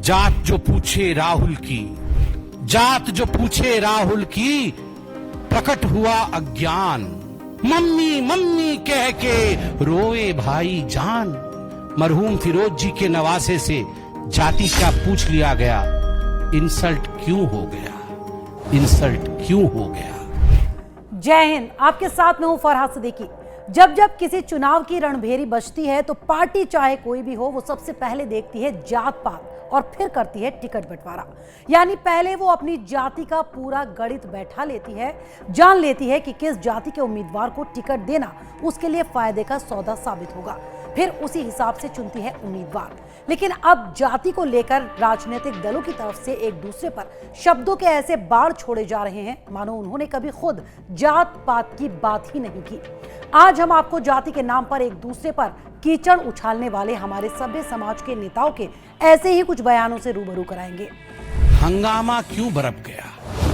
जात जो पूछे राहुल की, जात जो पूछे राहुल की, प्रकट हुआ अज्ञान। मम्मी मम्मी कह के रोए भाई जान। मरहूम फिरोज जी के नवासे से जाति का पूछ लिया गया, इंसल्ट क्यों हो गया, इंसल्ट क्यों हो गया। जय हिंद। आपके साथ में हूं फरहाद सिद्दीकी। जब जब किसी चुनाव की रणभेरी बजती है तो पार्टी चाहे कोई भी हो, वो सबसे पहले देखती है जात पात और फिर करती है टिकट बंटवारा। यानी पहले वो अपनी जाति का पूरा गणित बैठा लेती है, जान लेती है कि किस जाति के उम्मीदवार को टिकट देना उसके लिए फायदे का सौदा साबित होगा, फिर उसी हिसाब से चुनती है उम्मीदवार। लेकिन अब जाति को लेकर राजनीतिक दलों की तरफ से एक दूसरे पर शब्दों के ऐसे बाढ़ छोड़े जा रहे हैं मानो उन्होंने कभी खुद जात पात की बात ही नहीं की। आज हम आपको जाति के नाम पर एक दूसरे पर कीचड़ उछालने वाले हमारे सभ्य समाज के नेताओं के ऐसे ही कुछ बयानों से रूबरू कराएंगे। हंगामा क्यों बरप गया,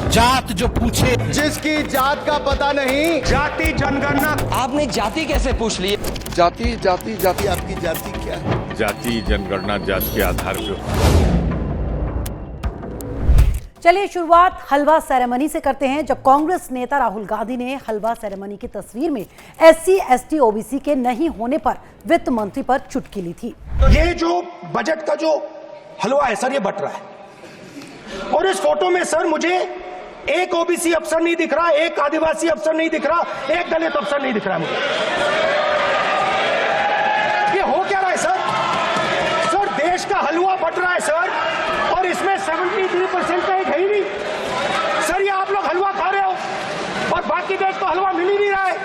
जात जो पूछे, जिसकी जात का पता नहीं, जाति जनगणना। आपने जाति कैसे पूछ ली? जाति जाति जाति आपकी जाति क्या है? जाति जनगणना जात के आधार पर। चलिए शुरुआत हलवा सेरेमनी से करते हैं। जब कांग्रेस नेता राहुल गांधी ने हलवा सेरेमनी की तस्वीर में SC ST OBC के नहीं होने पर वित्त मंत्री पर चुटकी ली थी। ये जो बजट का जो हलवा है सर, ये बट रहा है और इस फोटो में सर मुझे एक OBC अफसर नहीं दिख रहा, एक आदिवासी अफसर नहीं दिख रहा, एक दलित अफसर नहीं दिख रहा मुझे। ये हो क्या रहा है सर? सर देश का हलवा बट रहा है सर और इसमें 73% का एक है ही नहीं सर। ये आप लोग हलवा खा रहे हो और बाकी देश को हलवा मिल ही नहीं रहा है।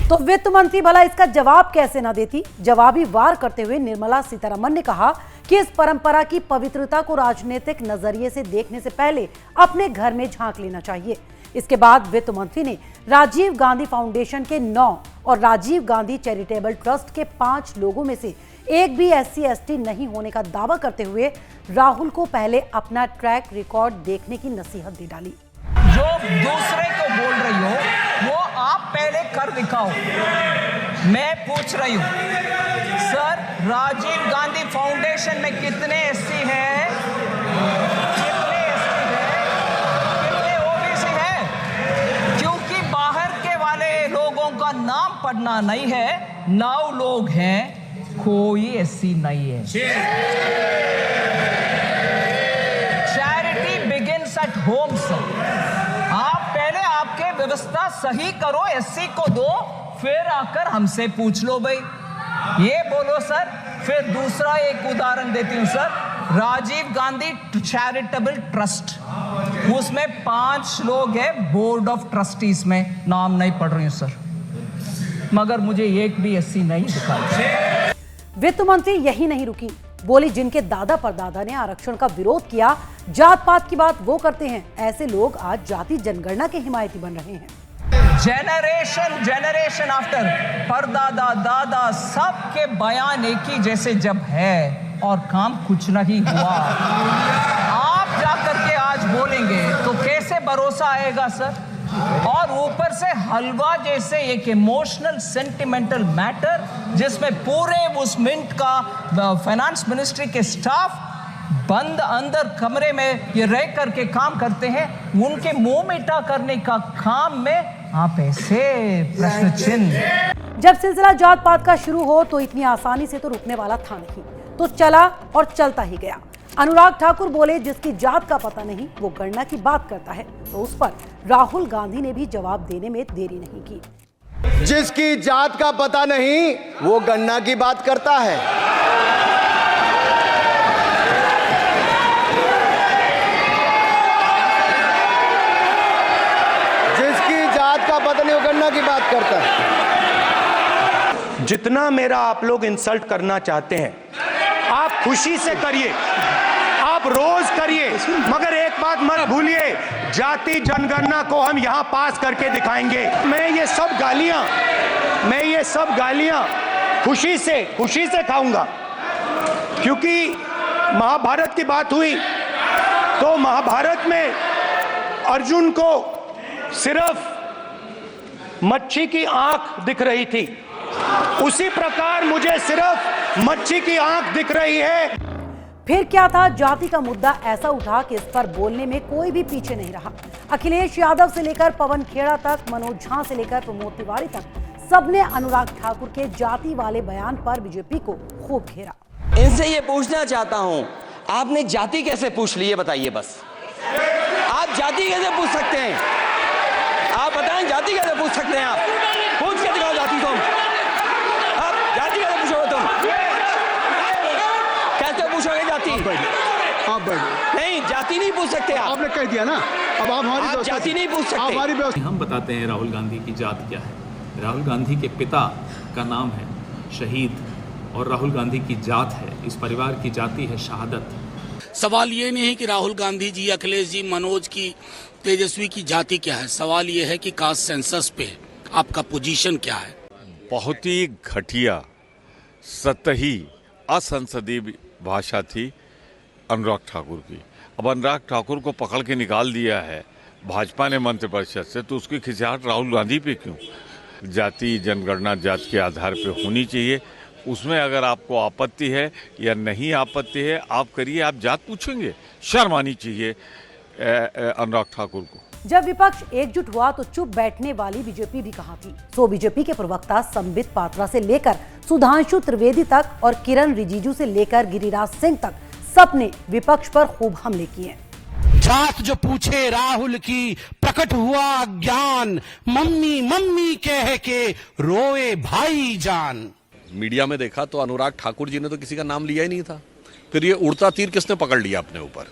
तो वित्त मंत्री भला इसका जवाब कैसे ना देती। जवाबी वार करते हुए निर्मला सीतारमण ने कहा कि इस परंपरा की पवित्रता को राजनीतिक नजरिए से देखने से पहले अपने घर में झांक लेना चाहिए। इसके बाद वित्त मंत्री ने राजीव गांधी फाउंडेशन के 9 और राजीव गांधी चैरिटेबल ट्रस्ट के 5 लोगों में से एक भी SC ST नहीं होने का दावा करते हुए राहुल को पहले अपना ट्रैक रिकॉर्ड देखने की नसीहत दे डाली। जो दूसरे को बोल रही हो वो आप पहले कर दिखाओ। मैं पूछ रही हूँ सर, राजीव गांधी फाउंडेशन में कितने SC हैं, कितने ST हैं, कितने OBC हैं? क्योंकि बाहर के वाले लोगों का नाम पढ़ना नहीं है, 9 लोग हैं, कोई SC नहीं है। Charity begins at home sir. आप पहले आपके व्यवस्था सही करो, SC को दो, फिर आकर हमसे पूछ लो भाई। ये बोलो सर। फिर दूसरा एक उदाहरण देती हूं sir, Rajiv Gandhi charitable trust, उसमें 5 लोग हैं बोर्ड ऑफ ट्रस्टीज में, नाम नहीं पढ़ रही हूं सर, मगर मुझे एक भी SC नहीं दिखा। वित्त मंत्री यही नहीं रुकी, बोली जिनके दादा परदादा ने आरक्षण का विरोध किया, जात पात की बात वो करते हैं, ऐसे लोग आज जाति जनगणना के हिमायती बन रहे हैं। जनरेशन आफ्टर परदादा दादा सबके बयान एक ही जैसे जब है और काम कुछ नहीं हुआ। आप जाकर के आज बोलेंगे तो कैसे भरोसा आएगा सर? और ऊपर से हलवा जैसे एक इमोशनल सेंटिमेंटल मैटर जिसमें पूरे उस मिंट का फाइनेंस मिनिस्ट्री के स्टाफ बंद अंदर कमरे में ये रह करके काम करते हैं, उनके मुंह मीठा करने का काम में आप ऐसे प्रश्न चिन्ह। जब सिलसिला जात पात का शुरू हो तो इतनी आसानी से तो रुकने वाला था नहीं, तो चला और चलता ही गया। अनुराग ठाकुर बोले जिसकी जात का पता नहीं वो गणना की बात करता है, तो उस पर राहुल गांधी ने भी जवाब देने में देरी नहीं की। जिसकी जात का पता नहीं वो गणना की बात करता है। जिसकी जात का पता नहीं वो गणना की बात करता है। जितना मेरा आप लोग इंसल्ट करना चाहते हैं आप खुशी से करिए, आप रोज करिए, मगर एक बात मत भूलिए, जाति जनगणना को हम यहां पास करके दिखाएंगे। मैं ये सब गालियां खुशी से खाऊंगा, क्योंकि महाभारत की बात हुई तो महाभारत में अर्जुन को सिर्फ मच्छी की आंख दिख रही थी, उसी प्रकार मुझे सिर्फ मच्छी की आंख दिख रही है। फिर क्या था, जाति का मुद्दा ऐसा उठा कि इस पर बोलने में कोई भी पीछे नहीं रहा। अखिलेश यादव से लेकर पवन खेड़ा तक, मनोज झा से लेकर प्रमोद तिवारी तक, सबने अनुराग ठाकुर के जाति वाले बयान पर बीजेपी को खूब घेरा। इनसे ये पूछना चाहता हूं, आपने जाति कैसे पूछ ली, ये बताइए बस। आप जाति कैसे पूछ सकते हैं? आप बताएं, जाति कैसे पूछ सकते हैं? आप पूछ के दिखाओ जाति तुम। आप जाति कैसे पूछोगे तुम? कैसे पूछोगे जाति? आप बैठ नहीं, जाति नहीं पूछ सकते आप। आपने कह दिया ना, अब आप हमारी आप व्यवस्था जाति नहीं पूछ सकते। हमारी व्यवस्था हम बताते हैं राहुल गांधी की जात क्या है। राहुल गांधी के पिता का नाम है शहीद और राहुल गांधी की जात है, इस परिवार की जाति है शहादत। सवाल ये नहीं है कि राहुल गांधी जी, अखिलेश जी, मनोज की, तेजस्वी की जाति क्या है। सवाल ये है कि कास्ट सेंसस पे आपका पोजीशन क्या है। बहुत ही घटिया, सतही, असंसदीय भाषा थी अनुराग ठाकुर की। अब अनुराग ठाकुर को पकड़ के निकाल दिया है भाजपा ने मंत्रिपरिषद से, तो उसकी खिंचाहट राहुल गांधी पे क्यों? जाति जनगणना जात के आधार पे होनी चाहिए। उसमें अगर आपको आपत्ति है या नहीं आपत्ति है, आप करिए। आप जात पूछेंगे, शर्म आनी चाहिए अनुराग ठाकुर को। जब विपक्ष एकजुट हुआ तो चुप बैठने वाली बीजेपी भी कहां थी। सो बीजेपी के प्रवक्ता संबित पात्रा से लेकर सुधांशु त्रिवेदी तक और किरण रिजिजू से लेकर गिरिराज सिंह तक सबने विपक्ष पर खूब हमले किए। जात जो पूछे राहुल की, प्रकट हुआ अज्ञान, मम्मी मम्मी कह के रोए भाई जान। मीडिया में देखा तो अनुराग ठाकुर जी ने तो किसी का नाम लिया ही नहीं था। फिर ये उड़ता तीर किसने पकड़ लिया अपने ऊपर?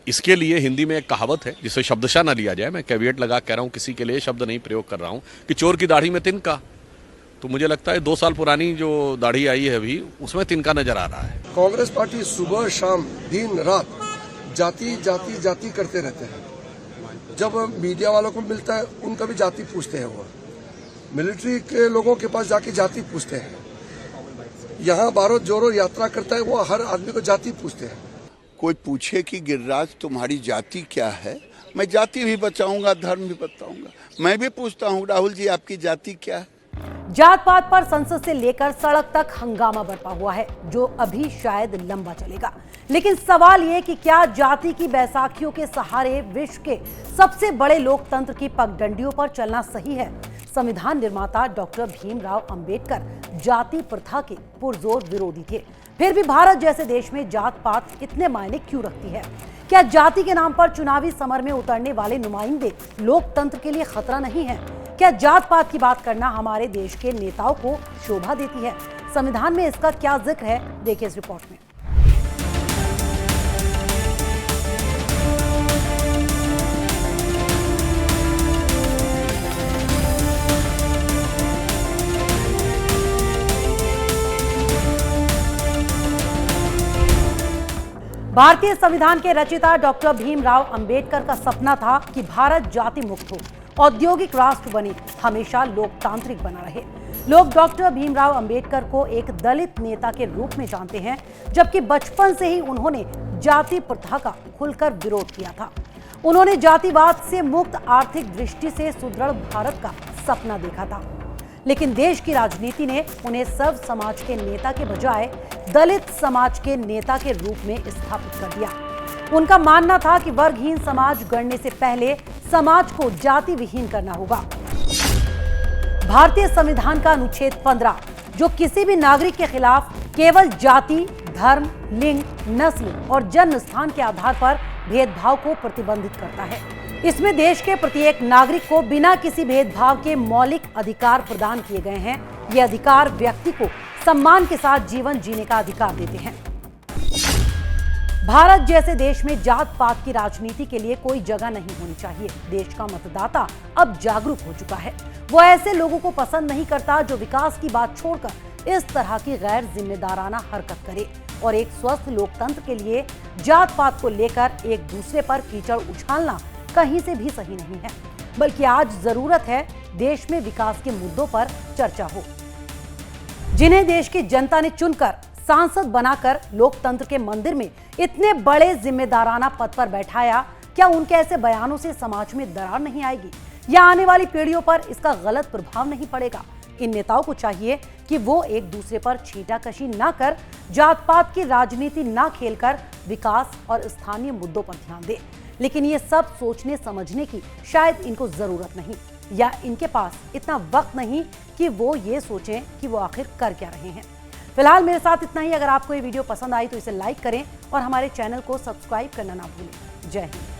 इसके लिए हिंदी में एक कहावत है जिसे शब्दशः न लिया जाए, मैं कैविएट लगा कह रहा हूं, किसी के लिए शब्द नहीं प्रयोग कर रहा हूं, कि चोर की दाढ़ी में तिनका। तो मुझे लगता है 2 साल पुरानी जो दाढ़ी आई है अभी, उसमें तिनका नजर आ रहा है। कांग्रेस पार्टी सुबह शाम दिन रात जाति जाति जाति करते रहते हैं। जब मीडिया वालों को मिलता है उनका भी जाति पूछते हैं। वो मिलिट्री के लोगों के पास जाके जाति पूछते हैं। यहाँ भारत जोड़ो यात्रा करता है, वो हर आदमी को जाति पूछते हैं। कोई पूछे कि गिरिराज तुम्हारी जाति क्या है, मैं जाति भी बताऊंगा, धर्म भी बताऊंगा। मैं भी पूछता हूँ, राहुल जी आपकी जाति क्या है? जात पात पर संसद से लेकर सड़क तक हंगामा बरपा हुआ है, जो अभी शायद लंबा चलेगा। लेकिन सवाल ये कि क्या जाति की बैसाखियों के सहारे विश्व के सबसे बड़े लोकतंत्र की पगडंडियों पर चलना सही है? संविधान निर्माता डॉक्टर भीमराव अंबेडकर जाति प्रथा के पुरजोर विरोधी थे। फिर भी भारत जैसे देश में जात पात इतने मायने क्यों रखती है? क्या जाति के नाम पर चुनावी समर में उतरने वाले नुमाइंदे लोकतंत्र के लिए खतरा नहीं है? क्या जात पात की बात करना हमारे देश के नेताओं को शोभा देती है? संविधान में इसका क्या जिक्र है, देखिए इस रिपोर्ट में। भारतीय संविधान के रचयिता डॉक्टर भीमराव अंबेडकर का सपना था कि भारत जाति मुक्त हो, औद्योगिक राष्ट्र बने, हमेशा लोकतांत्रिक बना रहे। लोग डॉक्टर भीमराव अंबेडकर को एक दलित नेता के रूप में जानते हैं, जबकि बचपन से ही उन्होंने जाति प्रथा का खुलकर विरोध किया था। उन्होंने जातिवाद से मुक्त, आर्थिक दृष्टि से सुदृढ़ भारत का सपना देखा था। लेकिन देश की राजनीति ने उन्हें सर्व समाज के नेता के बजाय दलित समाज के नेता के रूप में स्थापित कर दिया। उनका मानना था कि वर्गहीन समाज गढ़ने से पहले समाज को जाति विहीन करना होगा। भारतीय संविधान का अनुच्छेद 15, जो किसी भी नागरिक के खिलाफ केवल जाति, धर्म, लिंग, नस्ल और जन्म स्थान के आधार पर भेदभाव को प्रतिबंधित करता है। इसमें देश के प्रत्येक नागरिक को बिना किसी भेदभाव के मौलिक अधिकार प्रदान किए गए हैं। ये अधिकार व्यक्ति को सम्मान के साथ जीवन जीने का अधिकार देते हैं। भारत जैसे देश में जात पात की राजनीति के लिए कोई जगह नहीं होनी चाहिए। देश का मतदाता अब जागरूक हो चुका है। वो ऐसे लोगों को पसंद नहीं करता जो विकास की बात छोड़कर इस तरह की गैर जिम्मेदाराना हरकत करे। और एक स्वस्थ लोकतंत्र के लिए जात पात को लेकर एक दूसरे पर कीचड़ उछालना कहीं से भी सही नहीं है, बल्कि आज जरूरत है देश में विकास के मुद्दों पर चर्चा हो। जिन्हें देश की जनता ने चुनकर सांसद बनाकर लोकतंत्र के मंदिर में इतने बड़े जिम्मेदाराना पद पर बैठाया, क्या उनके ऐसे बयानों से समाज में दरार नहीं आएगी या आने वाली पीढ़ियों पर इसका गलत प्रभाव नहीं पड़ेगा? इन नेताओं को चाहिए कि वो एक दूसरे पर छींटाकशी ना कर, जात पात की राजनीति ना खेलकर विकास और स्थानीय मुद्दों पर ध्यान दे। लेकिन ये सब सोचने समझने की शायद इनको जरूरत नहीं, या इनके पास इतना वक्त नहीं कि वो ये सोचें कि वो आखिर कर क्या रहे हैं। फिलहाल मेरे साथ इतना ही। अगर आपको ये वीडियो पसंद आई तो इसे लाइक करें और हमारे चैनल को सब्सक्राइब करना ना भूलें। जय हिंद।